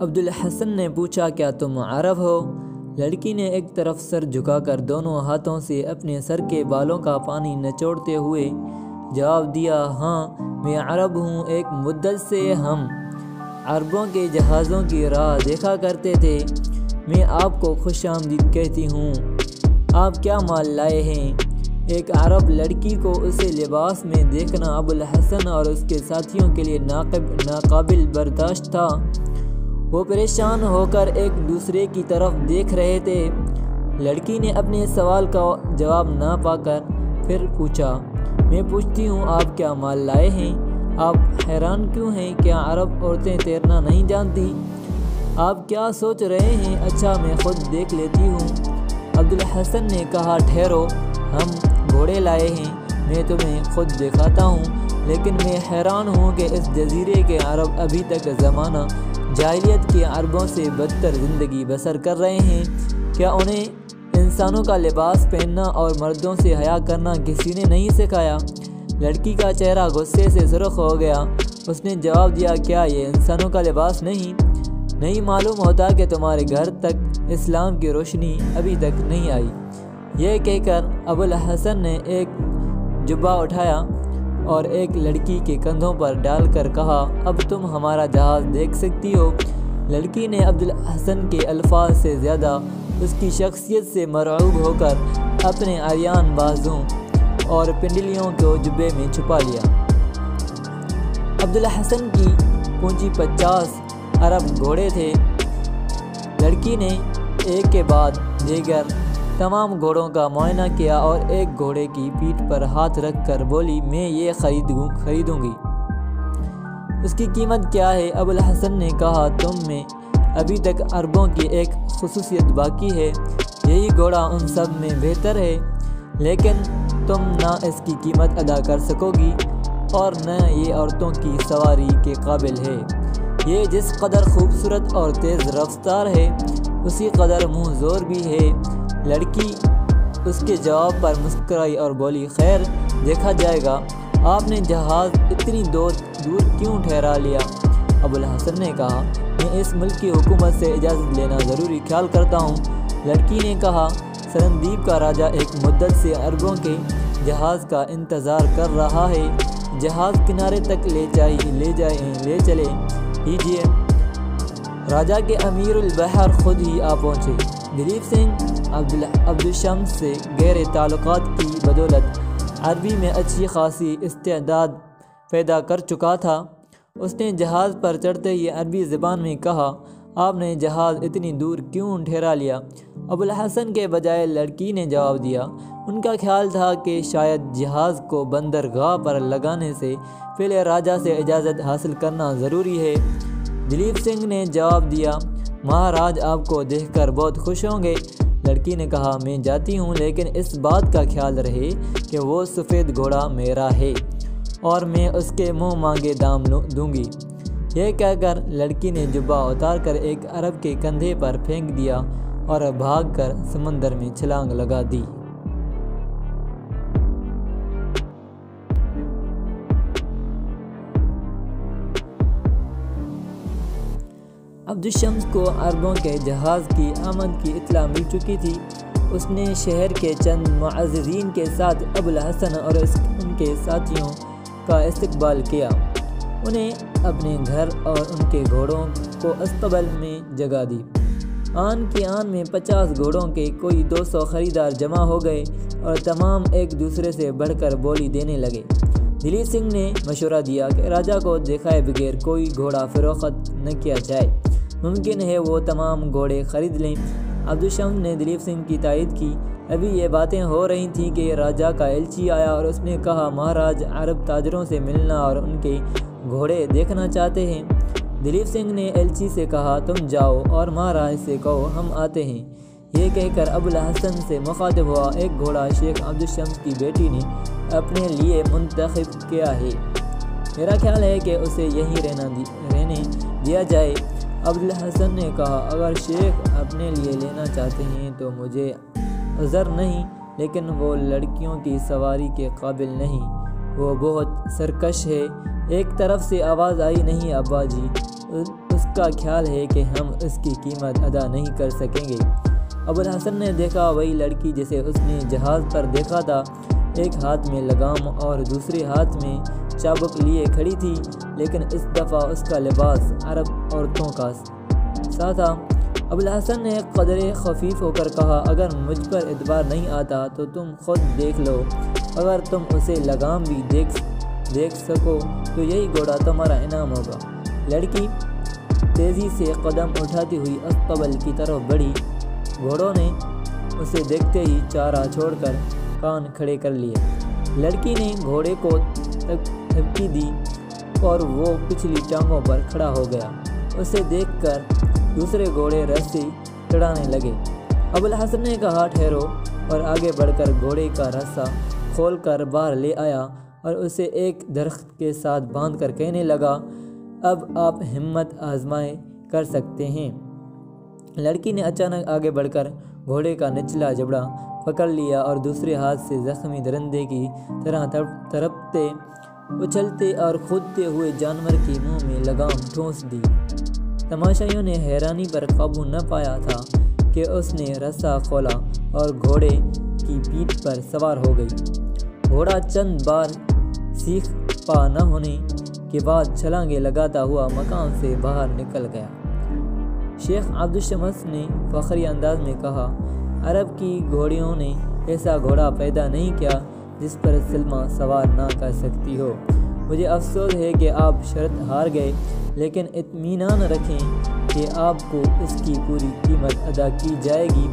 عبدالحسن نے پوچھا کیا تم عرب ہو؟ لڑکی نے ایک طرف سر جھکا کر دونوں ہاتھوں سے اپنے سر کے بالوں کا پانی نچوڑتے ہوئے جواب دیا، ہاں میں عرب ہوں، ایک مدت سے ہم عربوں کے جہازوں کی راہ دیکھا کرتے تھے، میں آپ کو خوش آمدید کہتی ہوں، آپ کیا مال لائے ہیں؟ ایک عرب لڑکی کو اسے لباس میں دیکھنا ابوالحسن اور اس کے ساتھیوں کے لیے ناقابل برداشت تھا۔ وہ پریشان ہو کر ایک دوسرے کی طرف دیکھ رہے تھے۔ لڑکی نے اپنے سوال کا جواب نہ پا کر پھر پوچھا، میں پوچھتی ہوں آپ کیا مال لائے ہیں؟ آپ حیران کیوں ہیں؟ کیا عرب عورتیں تیرنا نہیں جانتی؟ آپ کیا سوچ رہے ہیں؟ اچھا میں خود دیکھ لیتی ہوں۔ عبدالحسن نے کہا، ٹھہرو، ہم گھوڑے لائے ہیں، میں تمہیں خود دکھاتا ہوں، لیکن میں حیران ہوں کہ اس جزیرے کے عرب ابھی تک زمانہ جاہلیت کے عربوں سے بدتر زندگی بسر کر رہے ہیں۔ کیا انہیں انسانوں کا لباس پہننا اور مردوں سے حیا کرنا کسی نے نہیں سکھایا؟ لڑکی کا چہرہ غصے سے سرخ ہو گیا۔ اس نے جواب دیا، کیا یہ انسانوں کا لباس نہیں معلوم ہوتا کہ تمہارے گھر تک اسلام کی روشنی ابھی تک نہیں آئی؟ یہ کہہ کر ابوالحسن نے ایک جبہ اٹھایا اور ایک لڑکی کے کندھوں پر ڈال کر کہا، اب تم ہمارا جہاز دیکھ سکتی ہو۔ لڑکی نے عبدالحسن کے الفاظ سے زیادہ اس کی شخصیت سے مرعوب ہو کر اپنے عریان بازوں اور پنڈلیوں کو جبے میں چھپا لیا۔ عبدالحسن کی پونچھی 50 عرب گھوڑے تھے۔ لڑکی نے ایک کے بعد دیگر تمام گھوڑوں کا معائنہ کیا اور ایک گھوڑے کی پیٹھ پر ہاتھ رکھ کر بولی، میں یہ خریدوں گی، اس کی قیمت کیا ہے؟ ابوالحسن نے کہا، تم میں ابھی تک عربوں کی ایک خصوصیت باقی ہے، یہی گھوڑا ان سب میں بہتر ہے، لیکن تم نہ اس کی قیمت ادا کر سکو گی اور نہ یہ عورتوں کی سواری کے قابل ہے۔ یہ جس قدر خوبصورت اور تیز رفتار ہے، اسی قدر منہ زور بھی ہے۔ لڑکی اس کے جواب پر مسکرائی اور بولی، خیر دیکھا جائے گا، آپ نے جہاز اتنی دور کیوں ٹھہرا لیا؟ ابوالحسن نے کہا، میں اس ملک کی حکومت سے اجازت لینا ضروری خیال کرتا ہوں۔ لڑکی نے کہا، سرندیب کا راجہ ایک مدت سے عربوں کے جہاز کا انتظار کر رہا ہے، جہاز کنارے تک لے چلے ہیجئے، راجہ کے امیر البحر خود ہی آ پہنچے۔ دلیپ سنگھ عبدالشمس سے گہرے تعلقات کی بدولت عربی میں اچھی خاصی استعداد پیدا کر چکا تھا۔ اس نے جہاز پر چڑھتے ہی عربی زبان میں کہا، آپ نے جہاز اتنی دور کیوں ٹھہرا لیا؟ ابوالحسن کے بجائے لڑکی نے جواب دیا، ان کا خیال تھا کہ شاید جہاز کو بندرگاہ پر لگانے سے پہلے راجہ سے اجازت حاصل کرنا ضروری ہے۔ دلیپ سنگھ نے جواب دیا، مہاراج آپ کو دیکھ کر بہت خوش ہوں گے۔ لڑکی نے کہا، میں جاتی ہوں، لیکن اس بات کا خیال رہے کہ وہ سفید گھوڑا میرا ہے اور میں اس کے منہ مانگے دام دوں گی۔ یہ کہہ کر لڑکی نے جبہ اتار کر ایک عرب کے کندھے پر پھینک دیا اور بھاگ کر سمندر میں چھلانگ لگا دی۔ عبدالشمس کو عربوں کے جہاز کی آمد کی اطلاع مل چکی تھی۔ اس نے شہر کے چند معززین کے ساتھ ابوالحسن اور ان کے ساتھیوں کا استقبال کیا، انہیں اپنے گھر اور ان کے گھوڑوں کو استقبال میں جگہ دی۔ آن کی آن میں 50 گھوڑوں کے کوئی 200 خریدار جمع ہو گئے اور تمام ایک دوسرے سے بڑھ کر بولی دینے لگے۔ دلیپ سنگھ نے مشورہ دیا کہ راجہ کو دکھائے بغیر کوئی گھوڑا فروخت نہ کیا جائے، ممکن ہے وہ تمام گھوڑے خرید لیں۔ عبدالشمس نے دلیپ سنگھ کی تائید کی۔ ابھی یہ باتیں ہو رہی تھیں کہ راجہ کا ایلچی آیا اور اس نے کہا، مہاراج عرب تاجروں سے ملنا اور ان کے گھوڑے دیکھنا چاہتے ہیں۔ دلیپ سنگھ نے ایلچی سے کہا، تم جاؤ اور مہاراج سے کہو ہم آتے ہیں۔ یہ کہہ کر ابوالحسن سے مخاطب ہوا، ایک گھوڑا شیخ عبدالشمس کی بیٹی نے اپنے لیے منتخب کیا ہے، میرا خیال ہے کہ اسے یہیں رہنے دیا جائے۔ ابوالحسن نے کہا، اگر شیخ اپنے لیے لینا چاہتے ہیں تو مجھے عذر نہیں، لیکن وہ لڑکیوں کی سواری کے قابل نہیں، وہ بہت سرکش ہے۔ ایک طرف سے آواز آئی، نہیں ابا جی، اس پکا خیال ہے کہ ہم اس کی قیمت ادا نہیں کر سکیں گے۔ ابوالحسن نے دیکھا وہی لڑکی جسے اس نے جہاز پر دیکھا تھا، ایک ہاتھ میں لگام اور دوسرے ہاتھ میں چابک لیے کھڑی تھی، لیکن اس دفعہ اس کا لباس عرب عورتوں کا سا تھا۔ ابوالحسن نے قدرے خفیف ہو کر کہا، اگر مجھ پر اعتبار نہیں آتا تو تم خود دیکھ لو، اگر تم اسے لگام بھی دیکھ سکو تو یہی گھوڑا تمہارا انعام ہوگا۔ لڑکی تیزی سے قدم اٹھاتی ہوئی اسطبل کی طرف بڑھی۔ گھوڑوں نے اسے دیکھتے ہی چارہ چھوڑ کر کان کھڑے کر لیے۔ لڑکی نے گھوڑے کو تھپکی دی اور وہ پچھلی ٹانگوں پر کھڑا ہو گیا۔ اسے دیکھ کر دوسرے گھوڑے رسی چڑھانے لگے۔ ابوالحسن نے کہا، ٹھہرو، اور آگے بڑھ کر گھوڑے کا رسا کھول کر باہر لے آیا اور اسے ایک درخت کے ساتھ باندھ کر کہنے لگا، اب آپ ہمت آزمائے کر سکتے ہیں۔ لڑکی نے اچانک آگے بڑھ کر گھوڑے کا نچلا جبڑا پکڑ لیا اور دوسرے ہاتھ سے زخمی درندے کی طرح تڑپتے، اچھلتے اور کودتے ہوئے جانور کے منہ میں لگام ٹھونس دی۔ تماشائیوں نے حیرانی پر قابو نہ پایا تھا کہ اس نے رسا کھولا اور گھوڑے کی پیٹھ پر سوار ہو گئی۔ گھوڑا چند بار سیخ پا نہ ہونے کے بعد چھلانگیں لگاتا ہوا مکان سے باہر نکل گیا۔ شیخ عبدالشمس نے فخری انداز میں کہا، عرب کی گھوڑیوں نے ایسا گھوڑا پیدا نہیں کیا جس پر سلمیٰ سوار نہ کر سکتی ہو۔ مجھے افسوس ہے کہ آپ شرط ہار گئے، لیکن اطمینان رکھیں کہ آپ کو اس کی پوری قیمت ادا کی جائے گی۔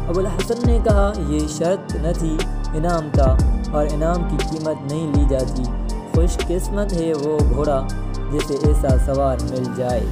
ابوالحسن نے کہا، یہ شرط نہ تھی، انعام تھا، اور انعام کی قیمت نہیں لی جاتی۔ خوش قسمت ہے وہ گھوڑا جسے ایسا سوار مل جائے۔